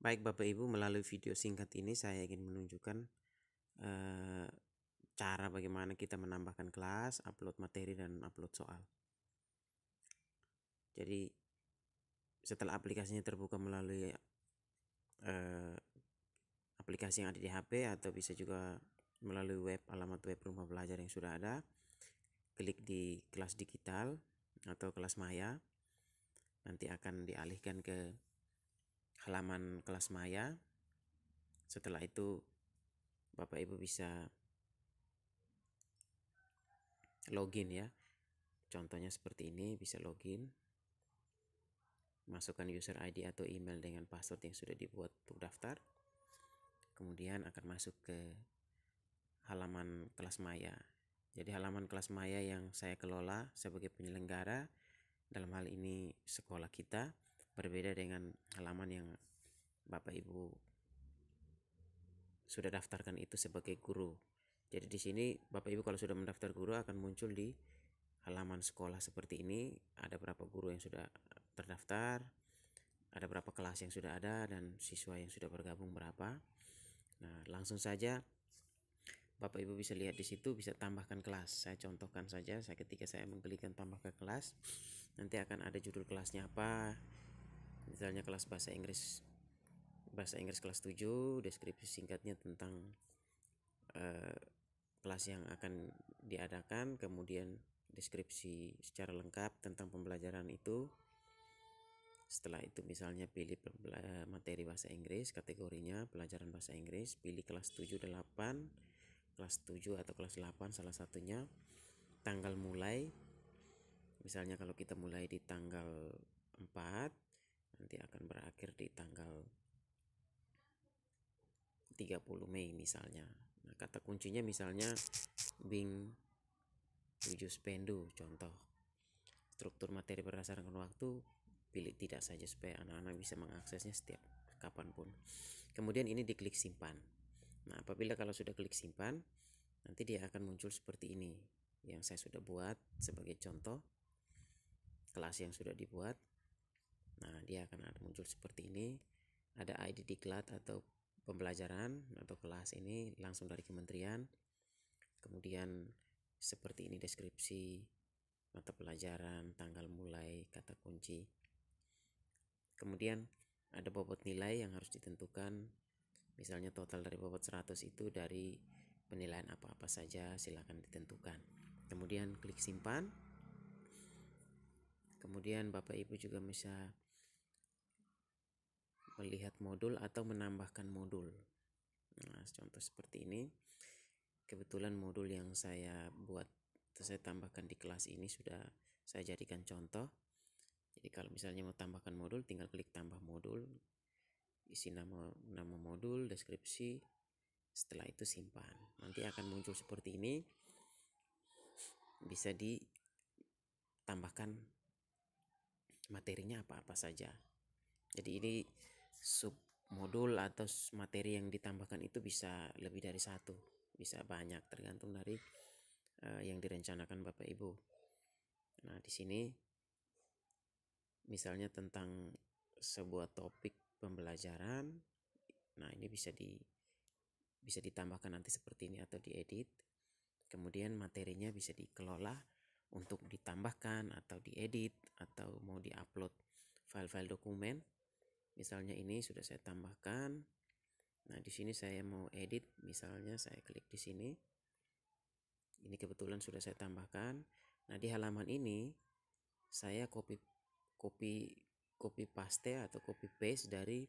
Baik Bapak Ibu, melalui video singkat ini saya ingin menunjukkan cara bagaimana kita menambahkan kelas, upload materi dan upload soal. Jadi setelah aplikasinya terbuka melalui aplikasi yang ada di HP atau bisa juga melalui alamat web rumah belajar yang sudah ada, klik di kelas digital atau kelas maya, nanti akan dialihkan ke halaman kelas maya. Setelah itu Bapak Ibu bisa login ya. Contohnya seperti ini, bisa login, masukkan user ID atau email dengan password yang sudah dibuat untuk daftar. Kemudian akan masuk ke halaman kelas maya. Jadi halaman kelas maya yang saya kelola sebagai penyelenggara, dalam hal ini sekolah kita, berbeda dengan halaman yang Bapak Ibu sudah daftarkan itu sebagai guru. Jadi di sini Bapak Ibu kalau sudah mendaftar guru akan muncul di halaman sekolah seperti ini. Ada berapa guru yang sudah terdaftar, ada berapa kelas yang sudah ada, dan siswa yang sudah bergabung berapa. Nah, langsung saja Bapak Ibu bisa lihat di situ, bisa tambahkan kelas. Saya contohkan saja, ketika saya mengklikkan tambahkan kelas, nanti akan ada judul kelasnya apa. Misalnya kelas bahasa Inggris kelas 7, deskripsi singkatnya tentang kelas yang akan diadakan, kemudian deskripsi secara lengkap tentang pembelajaran itu. Setelah itu misalnya pilih materi bahasa Inggris, kategorinya pelajaran bahasa Inggris, pilih kelas 7, 8, kelas 7 atau kelas 8 salah satunya. Tanggal mulai, misalnya kalau kita mulai di tanggal 4, nanti akan berakhir di tanggal 30 Mei misalnya. Nah, kata kuncinya misalnya Bing 7 Spendu contoh. Struktur materi berdasarkan waktu, pilih tidak saja supaya anak-anak bisa mengaksesnya setiap kapanpun. Kemudian ini diklik simpan. Nah, apabila kalau sudah klik simpan, nanti dia akan muncul seperti ini yang saya sudah buat sebagai contoh kelas yang sudah dibuat. Nah, dia akan ada muncul seperti ini. Ada ID diklat atau pembelajaran atau kelas ini langsung dari kementerian. Kemudian seperti ini deskripsi mata pelajaran, tanggal mulai, kata kunci. Kemudian ada bobot nilai yang harus ditentukan. Misalnya total dari bobot 100 itu dari penilaian apa-apa saja, silakan ditentukan. Kemudian klik simpan. Kemudian Bapak Ibu juga bisa melihat modul atau menambahkan modul. Nah, contoh seperti ini. Kebetulan modul yang saya buat atau saya tambahkan di kelas ini sudah saya jadikan contoh. Jadi kalau misalnya mau tambahkan modul, tinggal klik tambah modul, isi nama modul, deskripsi, setelah itu simpan. Nanti akan muncul seperti ini. Bisa ditambahkan materinya apa-apa saja. Jadi ini sub modul atau materi yang ditambahkan itu bisa lebih dari satu, bisa banyak, tergantung dari yang direncanakan Bapak Ibu. Nah, di sini misalnya tentang sebuah topik pembelajaran. Nah, ini bisa ditambahkan nanti seperti ini atau diedit. Kemudian materinya bisa dikelola untuk ditambahkan atau diedit atau mau diupload file-file dokumen. Misalnya ini sudah saya tambahkan. Nah, di sini saya mau edit, misalnya saya klik di sini. Ini kebetulan sudah saya tambahkan. Nah, di halaman ini saya copy paste atau copy paste dari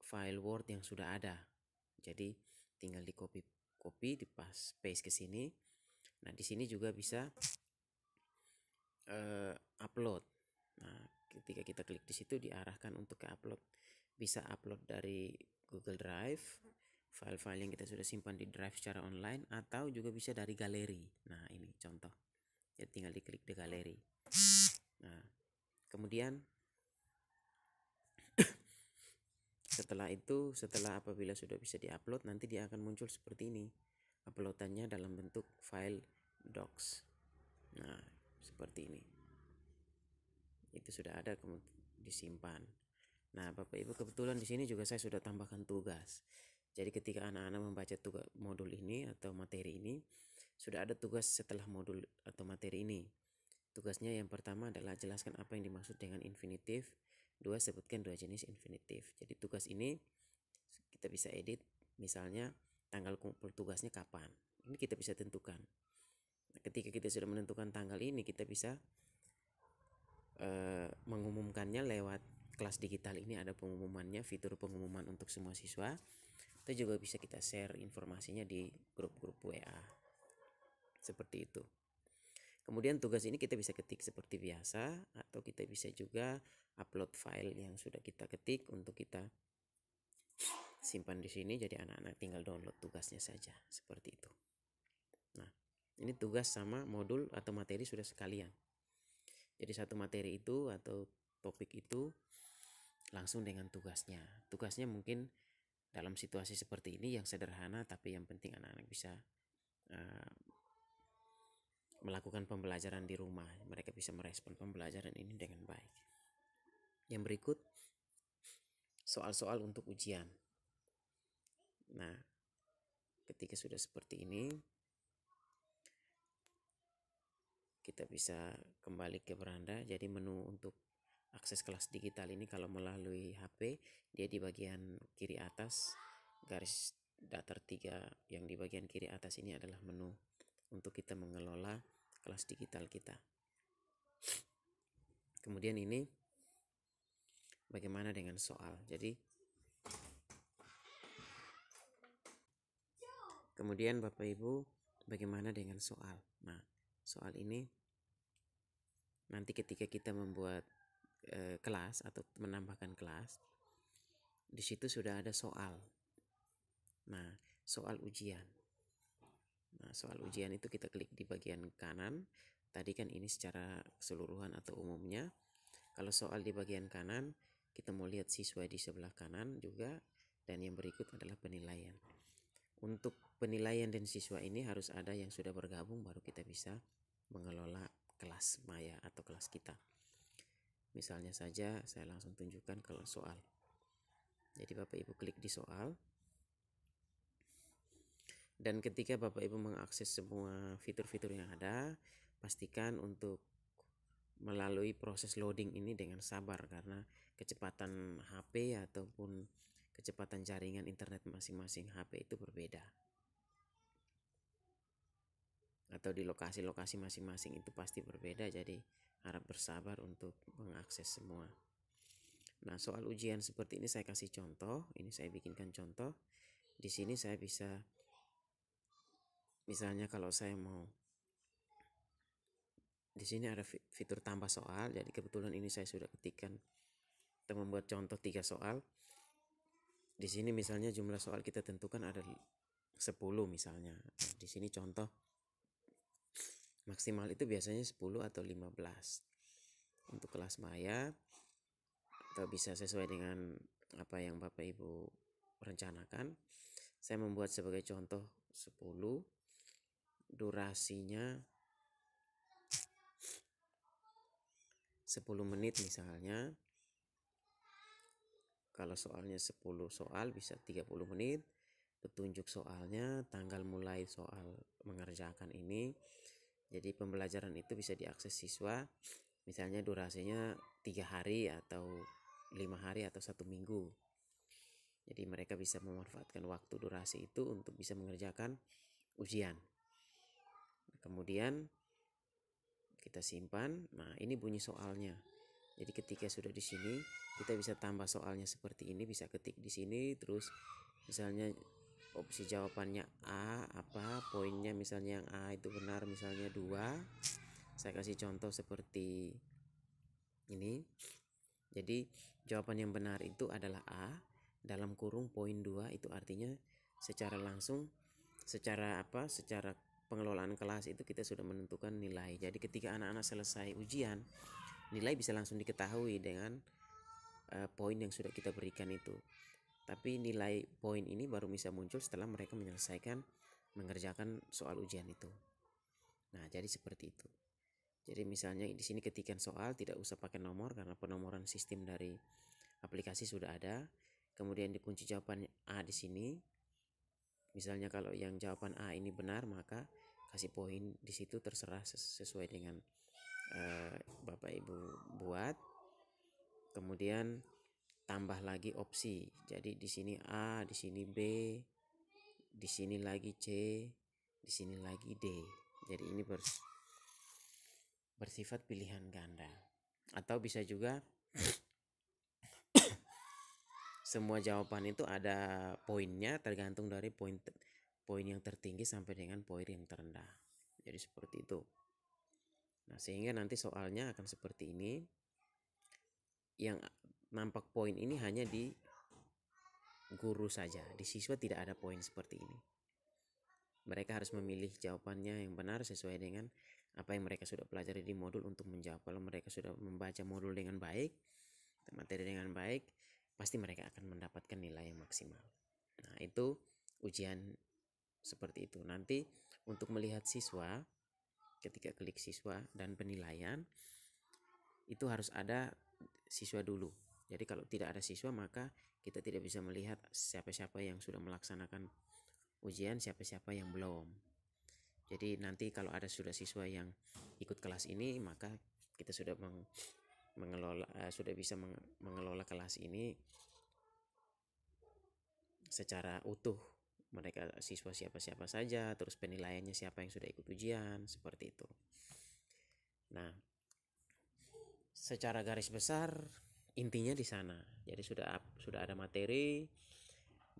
file Word yang sudah ada. Jadi tinggal di copy di paste ke sini. Nah, di sini juga bisa upload. Nah, ketika kita klik di situ diarahkan untuk ke upload. Bisa upload dari Google Drive, file-file yang kita sudah simpan di Drive secara online, atau juga bisa dari galeri. Nah, ini contoh. Jadi tinggal diklik di galeri. Nah, kemudian setelah apabila sudah bisa diupload, nanti dia akan muncul seperti ini. Uploadannya dalam bentuk file docs. Nah, seperti ini. Itu sudah ada, kemudian disimpan. Nah, Bapak Ibu, kebetulan di sini juga saya sudah tambahkan tugas. Jadi ketika anak-anak membaca tugas modul ini atau materi ini, sudah ada tugas setelah modul atau materi ini. Tugasnya yang pertama adalah jelaskan apa yang dimaksud dengan infinitif. Dua, sebutkan dua jenis infinitif. Jadi tugas ini kita bisa edit, misalnya tanggal kumpul tugasnya kapan. Ini kita bisa tentukan. Nah, ketika kita sudah menentukan tanggal ini, kita bisa mengumumkannya lewat kelas digital ini. Ada pengumumannya, fitur pengumuman untuk semua siswa. Itu juga bisa kita share informasinya di grup-grup WA. Seperti itu. Kemudian tugas ini kita bisa ketik seperti biasa, atau kita bisa juga upload file yang sudah kita ketik untuk kita simpan di sini. Jadi anak-anak tinggal download tugasnya saja, seperti itu. Nah, ini tugas sama modul atau materi sudah sekalian. Jadi satu materi itu atau topik itu langsung dengan tugasnya. Tugasnya mungkin dalam situasi seperti ini yang sederhana, tapi yang penting anak-anak bisa melakukan pembelajaran di rumah. Mereka bisa merespon pembelajaran ini dengan baik. Yang berikut, soal-soal untuk ujian. Nah, ketika sudah seperti ini, kita bisa kembali ke beranda. Jadi menu untuk akses kelas digital ini kalau melalui HP, dia di bagian kiri atas, garis datar 3 yang di bagian kiri atas ini adalah menu untuk kita mengelola kelas digital kita. Kemudian ini bagaimana dengan soal. Jadi kemudian Bapak Ibu, bagaimana dengan soal. Nah, soal ini nanti ketika kita membuat kelas atau menambahkan kelas, di situ sudah ada soal. Nah, soal ujian. Nah, soal ujian itu kita klik di bagian kanan. Tadi kan ini secara keseluruhan atau umumnya. Kalau soal di bagian kanan, kita mau lihat siswa di sebelah kanan juga. Dan yang berikut adalah penilaian. Untuk penilaian dan siswa ini harus ada yang sudah bergabung, baru kita bisa mengelola kelas maya atau kelas kita. Misalnya saja saya langsung tunjukkan kalau soal. Jadi Bapak Ibu klik di soal. Dan ketika Bapak Ibu mengakses semua fitur-fitur yang ada, pastikan untuk melalui proses loading ini dengan sabar, karena kecepatan HP ataupun kecepatan jaringan internet masing-masing HP itu berbeda. Atau di lokasi-lokasi masing-masing itu pasti berbeda, jadi harap bersabar untuk mengakses semua. Nah, soal ujian seperti ini saya kasih contoh. Ini saya bikinkan contoh. Di sini saya bisa, misalnya kalau saya mau, di sini ada fitur tambah soal. Jadi kebetulan ini saya sudah ketikkan untuk membuat contoh 3 soal. Di sini misalnya jumlah soal kita tentukan ada 10 misalnya. Nah, di sini contoh maksimal itu biasanya 10 atau 15 untuk kelas maya, atau bisa sesuai dengan apa yang Bapak Ibu rencanakan. Saya membuat sebagai contoh 10, durasinya 10 menit misalnya. Kalau soalnya 10 soal bisa 30 menit. Petunjuk soalnya, tanggal mulai soal mengerjakan ini. Jadi pembelajaran itu bisa diakses siswa, misalnya durasinya 3 hari atau 5 hari atau 1 minggu. Jadi mereka bisa memanfaatkan waktu durasi itu untuk bisa mengerjakan ujian. Kemudian kita simpan. Nah, ini bunyi soalnya. Jadi ketika sudah di sini, kita bisa tambah soalnya seperti ini, bisa ketik di sini, terus misalnya opsi jawabannya A, apa poinnya, misalnya yang A itu benar misalnya 2. Saya kasih contoh seperti ini. Jadi jawaban yang benar itu adalah A dalam kurung poin 2, itu artinya secara langsung, secara pengelolaan kelas itu kita sudah menentukan nilai. Jadi ketika anak-anak selesai ujian, nilai bisa langsung diketahui dengan poin yang sudah kita berikan itu. Tapi nilai poin ini baru bisa muncul setelah mereka menyelesaikan mengerjakan soal ujian itu. Nah, jadi seperti itu. Jadi misalnya di sini ketikan soal tidak usah pakai nomor, karena penomoran sistem dari aplikasi sudah ada. Kemudian di kunci jawaban A di sini. Misalnya kalau yang jawaban A ini benar, maka kasih poin di situ, terserah sesuai dengan Bapak Ibu buat. Kemudian tambah lagi opsi. Jadi di sini A, di sini B, di sini lagi C, di sini lagi D. Jadi ini bersifat pilihan ganda. Atau bisa juga semua jawaban itu ada poinnya, tergantung dari poin yang tertinggi sampai dengan poin yang terendah. Jadi seperti itu. Nah, sehingga nanti soalnya akan seperti ini. Yang nampak poin ini hanya di guru saja, di siswa tidak ada poin seperti ini. Mereka harus memilih jawabannya yang benar sesuai dengan apa yang mereka sudah pelajari di modul untuk menjawab. Kalau mereka sudah membaca modul dengan baik, materi dengan baik, pasti mereka akan mendapatkan nilai yang maksimal. Nah, itu ujian seperti itu. Nanti untuk melihat siswa, ketika klik siswa dan penilaian, itu harus ada siswa dulu. Jadi kalau tidak ada siswa, maka kita tidak bisa melihat siapa-siapa yang sudah melaksanakan ujian, siapa-siapa yang belum. Jadi nanti kalau ada sudah siswa yang ikut kelas ini, maka kita sudah sudah bisa mengelola kelas ini secara utuh. Mereka siswa siapa-siapa saja, terus penilaiannya siapa yang sudah ikut ujian, seperti itu. Nah, secara garis besar intinya di sana. Jadi sudah ada materi,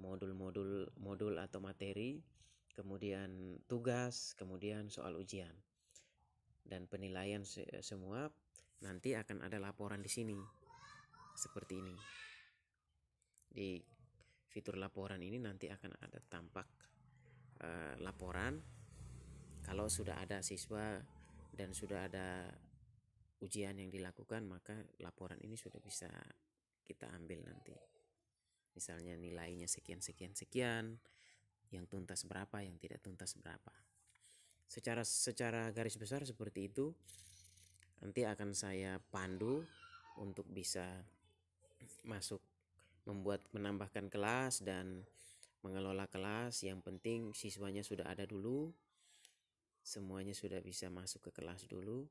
modul atau materi, kemudian tugas, kemudian soal ujian. Dan penilaian semua, nanti akan ada laporan di sini. Seperti ini. Di fitur laporan ini nanti akan ada tampak laporan. Kalau sudah ada siswa dan sudah ada ujian yang dilakukan, maka laporan ini sudah bisa kita ambil nanti. Misalnya nilainya sekian, yang tuntas berapa, yang tidak tuntas berapa. Secara garis besar seperti itu. Nanti akan saya pandu untuk bisa masuk menambahkan kelas dan mengelola kelas. Yang penting siswanya sudah ada dulu, semuanya sudah bisa masuk ke kelas dulu.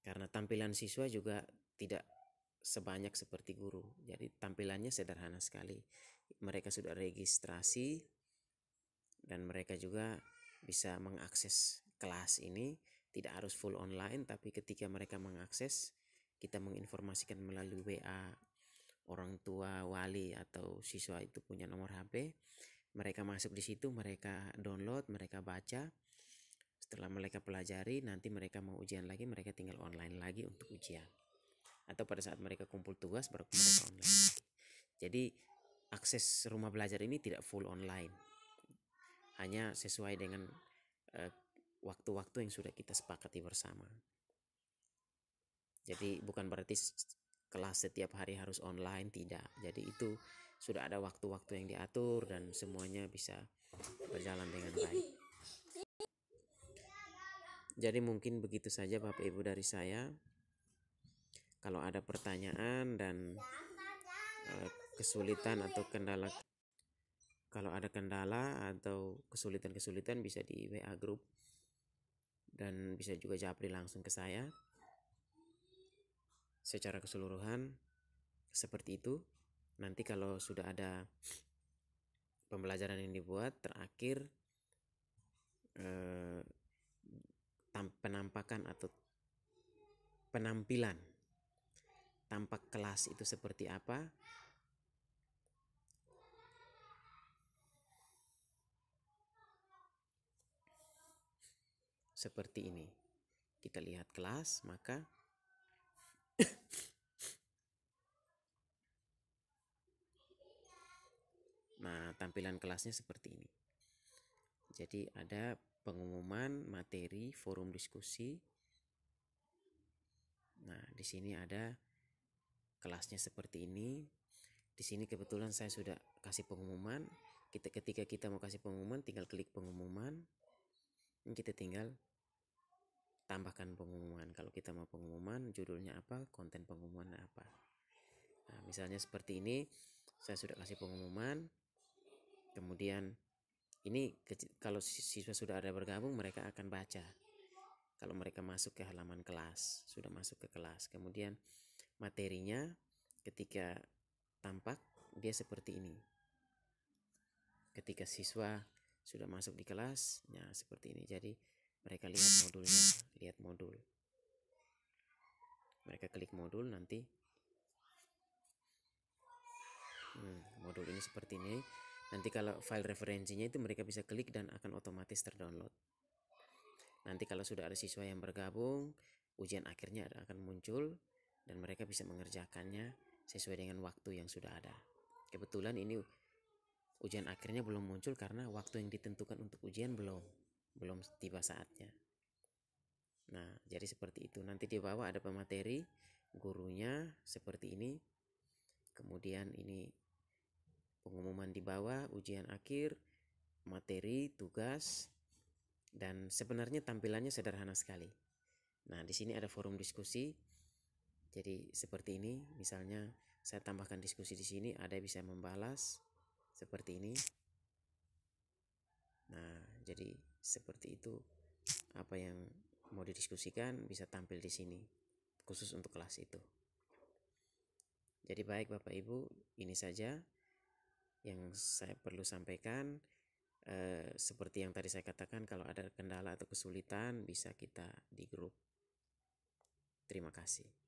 Karena tampilan siswa juga tidak sebanyak seperti guru, jadi tampilannya sederhana sekali. Mereka sudah registrasi dan mereka juga bisa mengakses kelas ini. Tidak harus full online, tapi ketika mereka mengakses, kita menginformasikan melalui WA orang tua, wali, atau siswa itu punya nomor HP. Mereka masuk di situ, mereka download, mereka baca. Setelah mereka pelajari, nanti mereka mau ujian lagi, mereka tinggal online lagi untuk ujian. Atau pada saat mereka kumpul tugas, baru mereka online lagi. Jadi akses rumah belajar ini tidak full online, hanya sesuai dengan waktu-waktu yang sudah kita sepakati bersama. Jadi bukan berarti kelas setiap hari harus online, tidak. Jadi itu sudah ada waktu-waktu yang diatur dan semuanya bisa berjalan dengan baik. Jadi mungkin begitu saja Bapak Ibu dari saya. Kalau ada pertanyaan dan kesulitan atau kendala, kalau ada kendala atau kesulitan bisa di WA group dan bisa juga japri langsung ke saya. Secara keseluruhan seperti itu. Nanti kalau sudah ada pembelajaran yang dibuat, terakhir penampakan atau penampilan tampak kelas itu seperti apa. Seperti ini. Kita lihat kelas, maka nah, tampilan kelasnya seperti ini. Jadi ada pengumuman materi, forum diskusi. Nah, di sini ada kelasnya seperti ini. Di sini kebetulan saya sudah kasih pengumuman. Ketika kita mau kasih pengumuman, tinggal klik pengumuman. Kita tinggal tambahkan pengumuman. Kalau kita mau pengumuman, judulnya apa, konten pengumuman apa. Nah, misalnya seperti ini, saya sudah kasih pengumuman. Kemudian ini kalau siswa sudah ada bergabung, mereka akan baca. Kalau mereka masuk ke halaman kelas, sudah masuk ke kelas. Kemudian materinya ketika tampak dia seperti ini. Ketika siswa sudah masuk di kelas, ya seperti ini. Jadi mereka lihat modulnya, lihat modul. Mereka klik modul, nanti modul ini seperti ini. Nanti kalau file referensinya itu mereka bisa klik dan akan otomatis terdownload. Nanti kalau sudah ada siswa yang bergabung, ujian akhirnya akan muncul dan mereka bisa mengerjakannya sesuai dengan waktu yang sudah ada. Kebetulan ini ujian akhirnya belum muncul karena waktu yang ditentukan untuk ujian belum tiba saatnya. Nah, jadi seperti itu. Nanti di bawah ada pemateri, gurunya seperti ini. Kemudian ini pengumuman di bawah, ujian akhir, materi, tugas, dan sebenarnya tampilannya sederhana sekali. Nah, di sini ada forum diskusi. Jadi seperti ini, misalnya saya tambahkan diskusi di sini, ada bisa membalas seperti ini. Nah, jadi seperti itu, apa yang mau didiskusikan bisa tampil di sini, khusus untuk kelas itu. Jadi baik Bapak Ibu, ini saja yang saya perlu sampaikan. Seperti yang tadi saya katakan, kalau ada kendala atau kesulitan bisa kita di grup. Terima kasih.